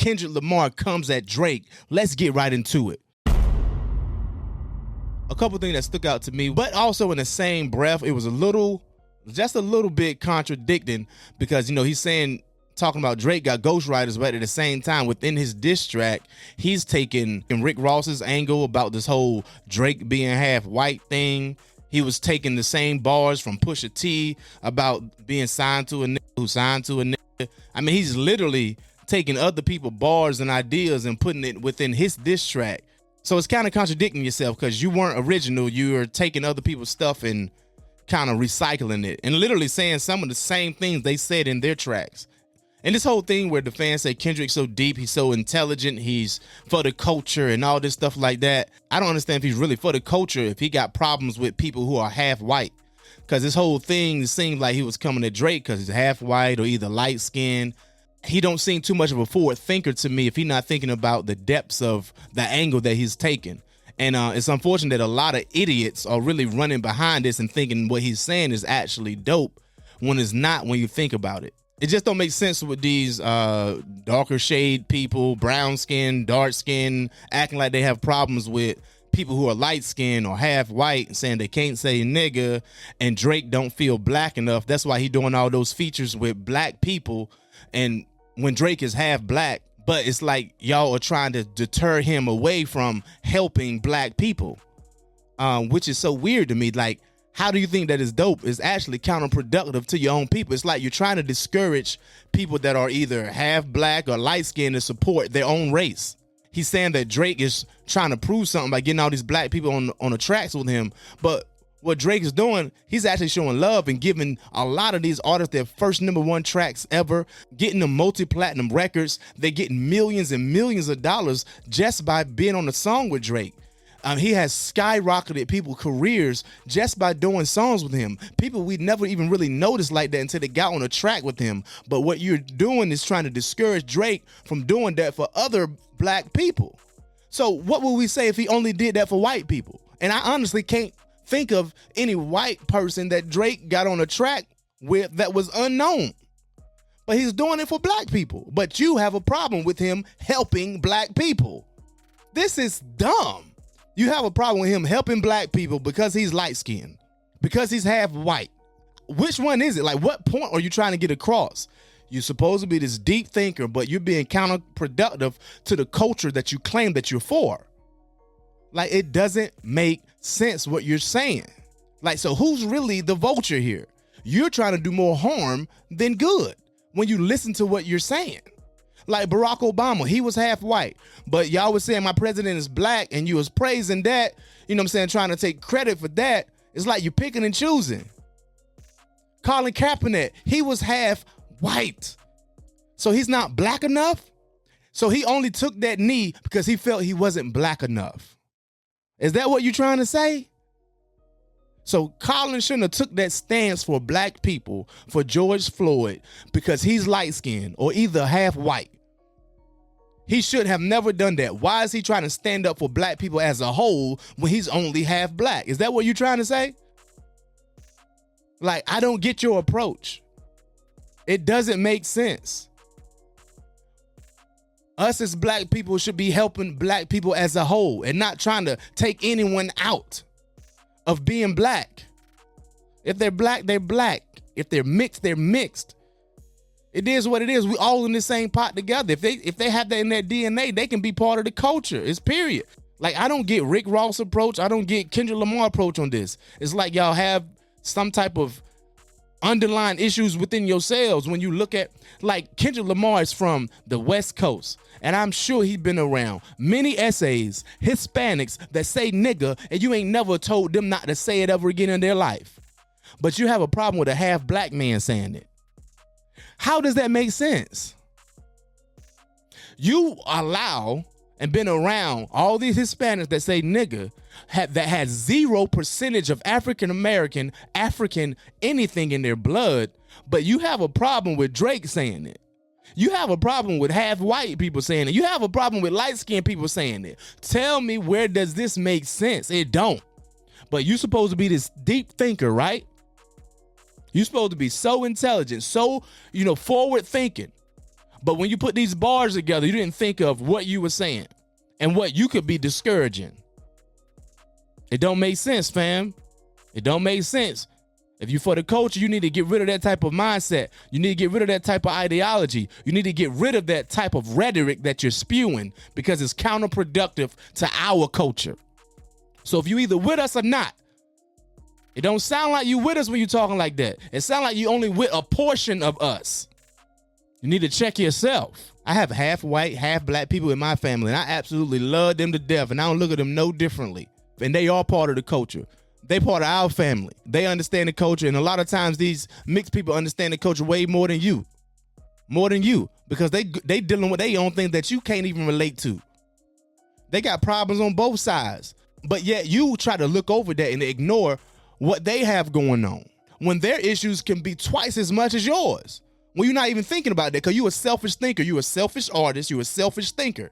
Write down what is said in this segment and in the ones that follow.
Kendrick Lamar comes at Drake. Let's get right into it. A couple things that stuck out to me, but also in the same breath, it was just a little bit contradicting because, he's talking about Drake got ghostwriters, but at the same time, within his diss track, he's taking Rick Ross's angle about this whole Drake being half white thing. He was taking the same bars from Pusha T about being signed to a nigga who signed to a nigga. I mean, he's literally taking other people's bars and ideas and putting it within his diss track. So it's kind of contradicting yourself because you weren't original. You were taking other people's stuff and kind of recycling it and literally saying some of the same things they said in their tracks. And this whole thing where the fans say Kendrick's so deep, he's so intelligent, he's for the culture and all this stuff like that. I don't understand if he's really for the culture if he got problems with people who are half white. Because this whole thing seemed like he was coming at Drake because he's half white or either light skinned. He don't seem too much of a forward thinker to me if he's not thinking about the depths of the angle that he's taking. And it's unfortunate that a lot of idiots are really running behind this and thinking what he's saying is actually dope when it's not when you think about it. It just don't make sense with these darker shade people, brown skin, dark skin, acting like they have problems with people who are light skinned or half white and saying they can't say nigga, and Drake don't feel black enough. That's why he doing all those features with black people. And when Drake is half black, but it's like y'all are trying to deter him away from helping black people, which is so weird to me. Like, how do you think that is dope? It's actually counterproductive to your own people. It's like you're trying to discourage people that are either half black or light skinned to support their own race. He's saying that Drake is trying to prove something by getting all these black people on the tracks with him. But what Drake is doing, he's actually showing love and giving a lot of these artists their first #1 tracks ever, getting them multi-platinum records. They're getting millions and millions of dollars just by being on a song with Drake. He has skyrocketed people's careers just by doing songs with him. People we never even really noticed like that until they got on a track with him. But what you're doing is trying to discourage Drake from doing that for other black people. So what would we say if he only did that for white people? And I honestly can't think of any white person that Drake got on a track with that was unknown. But he's doing it for black people. But you have a problem with him helping black people. This is dumb. You have a problem with him helping black people because he's light-skinned, because he's half white. Which one is it? Like, what point are you trying to get across? You're supposed to be this deep thinker, but you're being counterproductive to the culture that you claim that you're for. Like, it doesn't make sense what you're saying. Like, so who's really the vulture here? You're trying to do more harm than good when you listen to what you're saying. Like Barack Obama, he was half white, but y'all was saying my president is black and you was praising that, trying to take credit for that. It's like you're picking and choosing. Colin Kaepernick, he was half white, so he's not black enough. So he only took that knee because he felt he wasn't black enough. Is that what you're trying to say? So Colin shouldn't have took that stance for black people, for George Floyd, because he's light-skinned or either half white. He should have never done that. Why is he trying to stand up for black people as a whole when he's only half black? Is that what you're trying to say? Like, I don't get your approach. It doesn't make sense. Us as black people should be helping black people as a whole and not trying to take anyone out of being black. If they're black, they're black. If they're mixed, they're mixed. It is what it is. We all in the same pot together. If they have that in their DNA, they can be part of the culture. It's period. Like, I don't get Rick Ross approach. I don't get Kendrick Lamar approach on this. It's like y'all have some type of underlying issues within yourselves when you look at, like, Kendrick Lamar is from the West Coast, and I'm sure he's been around many essays, Hispanics that say nigga, and you ain't never told them not to say it ever again in their life. But you have a problem with a half black man saying it. How does that make sense? You allow and been around all these Hispanics that say nigga that has 0% of African-American, African anything in their blood, but you have a problem with Drake saying it. You have a problem with half white people saying it. You have a problem with light-skinned people saying it. Tell me, where does this make sense? It don't. But you supposed to be this deep thinker, right? You're supposed to be so intelligent, so, forward thinking. But when you put these bars together, you didn't think of what you were saying and what you could be discouraging. It don't make sense, fam. It don't make sense. If you for the culture, you need to get rid of that type of mindset. You need to get rid of that type of ideology. You need to get rid of that type of rhetoric that you're spewing because it's counterproductive to our culture. So if you either with us or not, it don't sound like you with us when you're talking like that. It sounds like you only with a portion of us. You need to check yourself. I have half white, half black people in my family, and I absolutely love them to death, and I don't look at them no differently. And they are part of the culture. They part of our family. They understand the culture, and a lot of times these mixed people understand the culture way more than you. More than you, because they dealing with their own things that you can't even relate to. They got problems on both sides, but yet you try to look over that and ignore what they have going on when their issues can be twice as much as yours. When you're not even thinking about that, because you a selfish thinker, you a selfish artist, you a selfish thinker.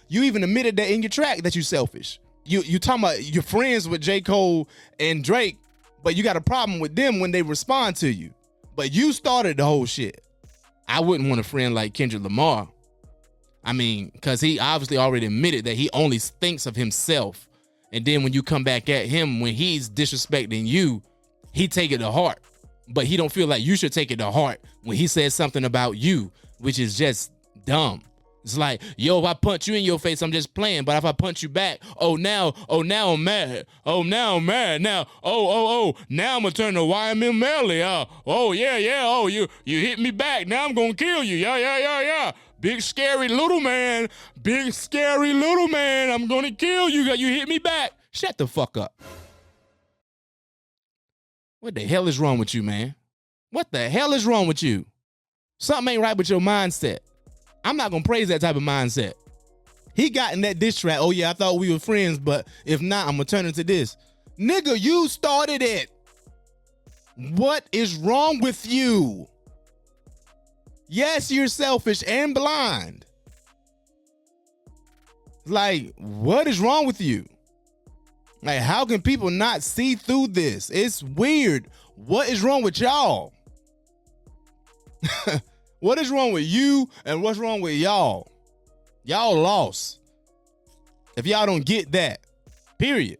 You even admitted that in your track that you selfish. You talking about you're friends with J. Cole and Drake, but you got a problem with them when they respond to you. But you started the whole shit. I wouldn't want a friend like Kendrick Lamar. I mean, because he obviously already admitted that he only thinks of himself. And then when you come back at him, when he's disrespecting you, he take it to heart. But he don't feel like you should take it to heart when he says something about you, which is just dumb. It's like, yo, if I punch you in your face, I'm just playing. But if I punch you back, now I'm mad. Now I'm mad. Now, now I'm gonna turn to YMM Melly. Yeah. Oh, you hit me back. Now I'm gonna kill you. Yeah. Big scary little man. I'm gonna kill you. You hit me back. Shut the fuck up. What the hell is wrong with you, man? What the hell is wrong with you? Something ain't right with your mindset. I'm not gonna praise that type of mindset. He got in that diss track. Oh yeah, I thought we were friends, but if not, I'm gonna turn into this. Nigga, you started it. What is wrong with you? Yes, you're selfish and blind. Like, what is wrong with you? Like, how can people not see through this? It's weird. What is wrong with y'all? What is wrong with you and what's wrong with y'all? Y'all lost. If y'all don't get that, period.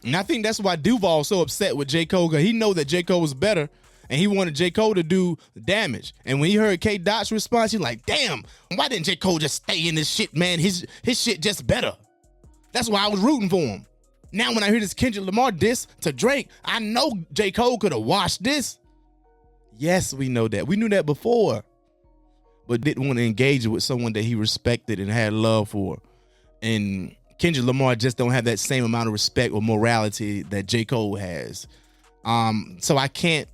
And I think that's why Duval's so upset with J. Cole, because he know that J. Cole was better and he wanted J. Cole to do damage. And when he heard K. Dot's response, he's like, damn, why didn't J. Cole just stay in this shit, man? His shit just better. That's why I was rooting for him. Now when I hear this Kendrick Lamar diss to Drake, I know J. Cole could have watched this. Yes, we know that. We knew that before, but didn't want to engage with someone that he respected and had love for. And Kendrick Lamar just don't have that same amount of respect or morality that J. Cole has. So I can't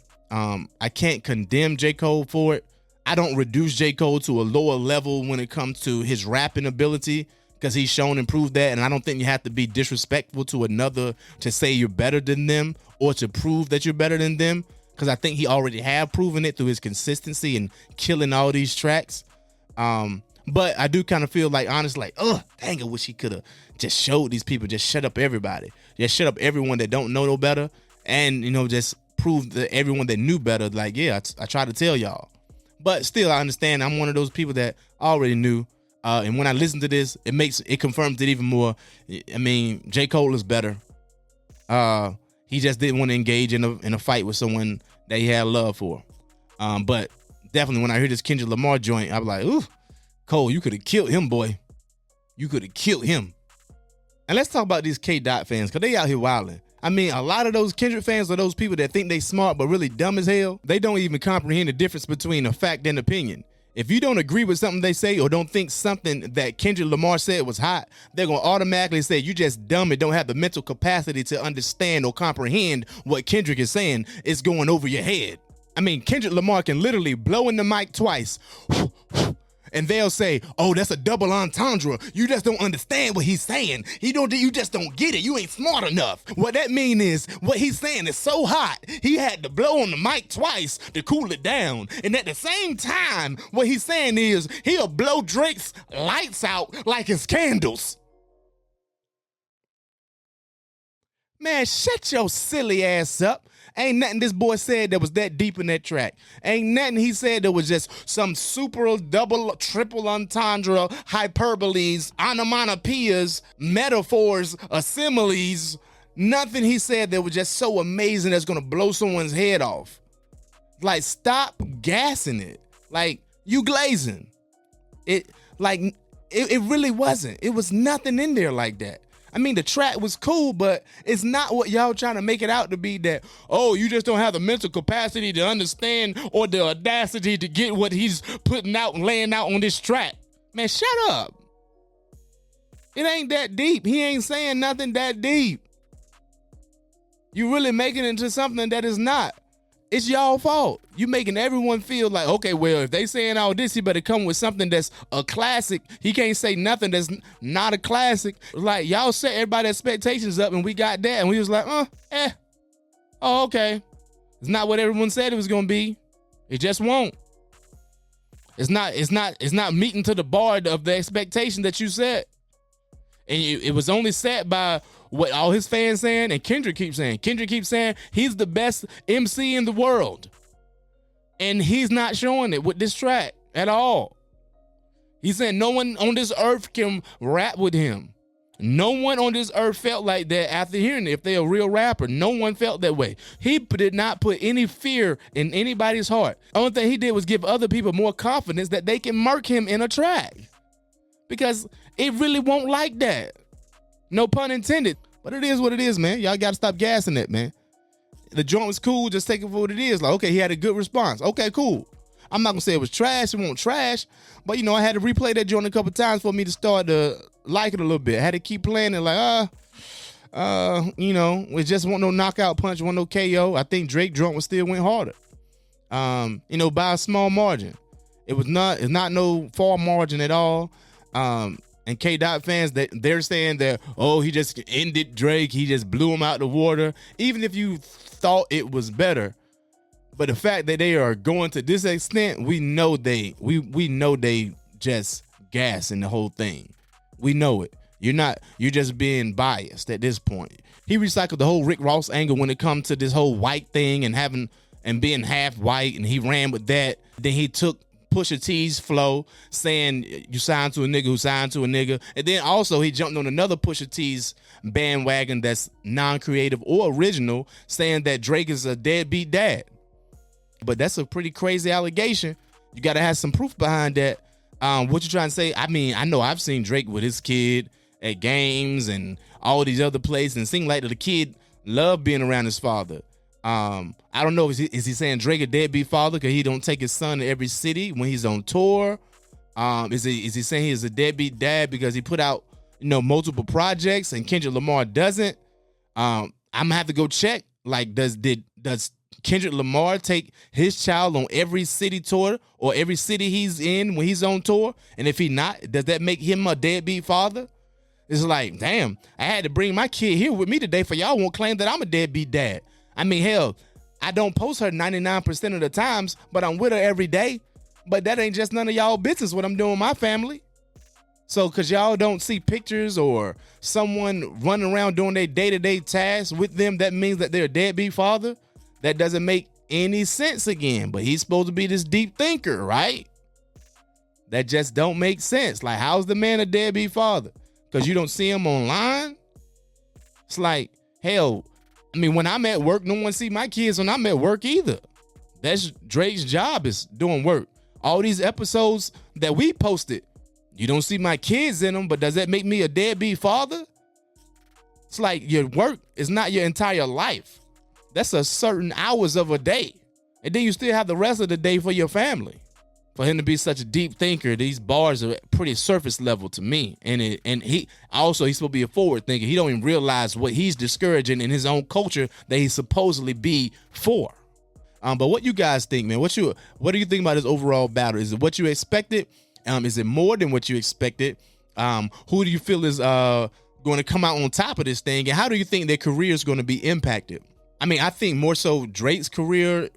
condemn J. Cole for it. I don't reduce J. Cole to a lower level when it comes to his rapping ability, because he's shown and proved that. And I don't think you have to be disrespectful to another to say you're better than them or to prove that you're better than them. Because I think he already have proven it through his consistency and killing all these tracks. But I do kind of feel like, honestly, like, dang, I wish he could have just showed these people, just shut up everybody. Just shut up everyone that don't know no better. And, just prove to everyone that knew better, like, yeah, I try to tell y'all. But still, I understand I'm one of those people that already knew. And when I listen to this, it confirms it even more. I mean, J. Cole is better. He just didn't want to engage in a fight with someone that he had love for. But definitely when I hear this Kendrick Lamar joint, I was like, ooh, Cole, you could have killed him, boy. You could have killed him. And let's talk about these K. Dot fans, because they out here wilding. I mean, a lot of those Kendrick fans are those people that think they smart but really dumb as hell. They don't even comprehend the difference between a fact and opinion. If you don't agree with something they say or don't think something that Kendrick Lamar said was hot, they're going to automatically say you just dumb and don't have the mental capacity to understand or comprehend what Kendrick is saying. It's going over your head. I mean, Kendrick Lamar can literally blow in the mic twice and they'll say, oh, that's a double entendre. You just don't understand what he's saying. You just don't get it. You ain't smart enough. What that mean is what he's saying is so hot, he had to blow on the mic twice to cool it down. And at the same time, what he's saying is he'll blow Drake's lights out like his candles. Man, shut your silly ass up Ain't nothing this boy said that was that deep in that track. Ain't nothing he said that was just some super double, triple entendre, hyperboles, onomatopoeias, metaphors, similes. Nothing he said that was just so amazing that's gonna blow someone's head off. Like, stop gassing it. Like, you glazing. It really wasn't. It was nothing in there like that. I mean, the track was cool, but it's not what y'all trying to make it out to be, that, oh, you just don't have the mental capacity to understand or the audacity to get what he's putting out and laying out on this track. Man, shut up. It ain't that deep. He ain't saying nothing that deep. You really making it into something that is not. It's y'all fault. You making everyone feel like, okay, well, if they saying all this, he better come with something that's a classic. He can't say nothing that's not a classic. Like, y'all set everybody's expectations up, and we got that, and we was like, oh, okay. It's not what everyone said it was gonna be. It just won't. It's not meeting to the bar of the expectation that you set. And it was only set by what all his fans saying, and Kendrick keeps saying. Kendrick keeps saying he's the best MC in the world. And he's not showing it with this track at all. He's saying no one on this earth can rap with him. No one on this earth felt like that after hearing it. If they're a real rapper, no one felt that way. He did not put any fear in anybody's heart. Only thing he did was give other people more confidence that they can murk him in a track. Because it really won't like that. No pun intended. But it is what it is, man. Y'all got to stop gassing it, man. The joint was cool. Just take it for what it is. Like, okay, he had a good response. Okay, cool. I'm not going to say it was trash. It won't trash. But, I had to replay that joint a couple times for me to start to like it a little bit. I had to keep playing it like, it just wasn't no knockout punch, wasn't no KO. I think Drake joint still went harder. By a small margin. It's not no far margin at all. And K-Dot fans, they're saying that, oh, he just ended Drake. He just blew him out the water. Even if you thought it was better. But the fact that they are going to this extent, we know they just gassing the whole thing. We know it. You're just being biased at this point. He recycled the whole Rick Ross angle when it comes to this whole white thing and being half white, and he ran with that. Then he took Pusha T's flow, saying you signed to a nigga who signed to a nigga. And then also he jumped on another Pusha T's bandwagon that's non-creative or original, saying that Drake is a deadbeat dad. But that's a pretty crazy allegation. You got to have some proof behind that. What you trying to say? I mean, I know I've seen Drake with his kid at games and all these other places, and it seemed like the kid loved being around his father. I don't know, is he saying Drake a deadbeat father because he don't take his son to every city when he's on tour? Is he saying he's a deadbeat dad because he put out multiple projects and Kendrick Lamar doesn't? I'm gonna have to go check. Like, does Kendrick Lamar take his child on every city tour or every city he's in when he's on tour? And if he not, does that make him a deadbeat father? It's like, damn, I had to bring my kid here with me today for y'all won't claim that I'm a deadbeat dad. I mean, hell, I don't post her 99% of the times, but I'm with her every day. But that ain't just none of y'all business what I'm doing with my family. So, because y'all don't see pictures or someone running around doing their day-to-day tasks with them, that means that they're a deadbeat father? That doesn't make any sense again. But he's supposed to be this deep thinker, right? That just don't make sense. Like, how's the man a deadbeat father? Because you don't see him online? It's like, hell, I mean, when I'm at work, no one see my kids when I'm at work either. That's Drake's job, is doing work. All these episodes that we posted, you don't see my kids in them, but does that make me a deadbeat father? It's like your work is not your entire life. That's a certain hours of a day. And then you still have the rest of the day for your family. For him to be such a deep thinker, these bars are pretty surface level to me. And he's supposed to be a forward thinker. He don't even realize what he's discouraging in his own culture that he's supposedly be for. But what you guys think, man? What do you think about this overall battle? Is it what you expected? Is it more than what you expected? Who do you feel is going to come out on top of this thing? And how do you think their career is going to be impacted? I mean, I think more so Drake's career,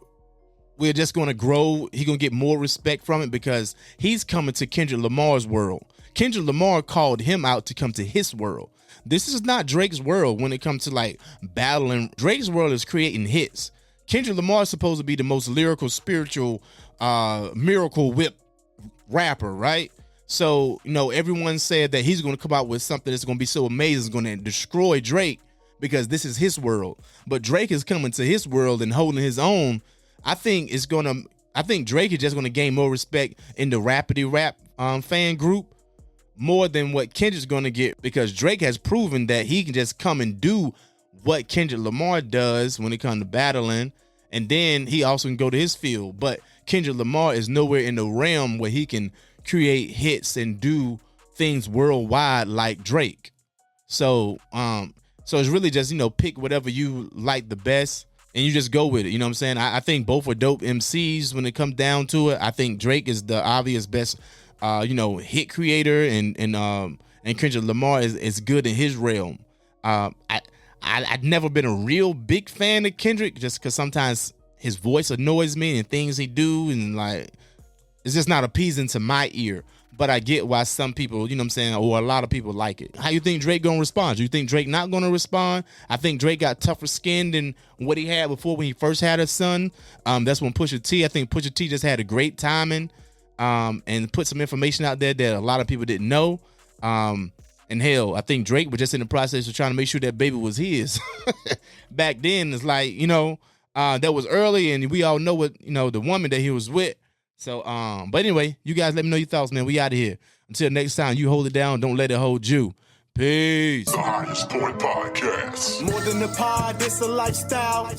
we're just going to grow. He's going to get more respect from it because he's coming to Kendrick Lamar's world. Kendrick Lamar called him out to come to his world. This is not Drake's world when it comes to like battling. Drake's world is creating hits. Kendrick Lamar is supposed to be the most lyrical, spiritual, miracle whip rapper, right? So, you know, everyone said that he's going to come out with something that's going to be so amazing, it's going to destroy Drake because this is his world. But Drake is coming to his world and holding his own. I think Drake is just going to gain more respect in the rapidy rap fan group more than what Kendrick's going to get, because Drake has proven that he can just come and do what Kendrick Lamar does when it comes to battling, and then he also can go to his field. But Kendrick Lamar is nowhere in the realm where he can create hits and do things worldwide like Drake. So it's really just, you know, pick whatever you like the best and you just go with it. You know what I'm saying? I think both are dope MCs when it comes down to it. I think Drake is the obvious best, you know, hit creator, and Kendrick Lamar is good in his realm. I've never been a real big fan of Kendrick just because sometimes his voice annoys me and things he do, and like it's just not appeasing to my ear. But I get why some people, you know what I'm saying, or a lot of people like it. How you think Drake gonna respond? Do you think Drake not gonna respond? I think Drake got tougher skin than what he had before when he first had his son. That's when I think Pusha T just had a great timing and put some information out there that a lot of people didn't know. And hell, I think Drake was just in the process of trying to make sure that baby was his. Back then, it's like, you know, that was early, and we all know what, you know, the woman that he was with. So, but anyway, you guys let me know your thoughts, man. We out of here. Until next time, you hold it down. Don't let it hold you. Peace. The Highest Point Podcast. More than a pod, it's a lifestyle.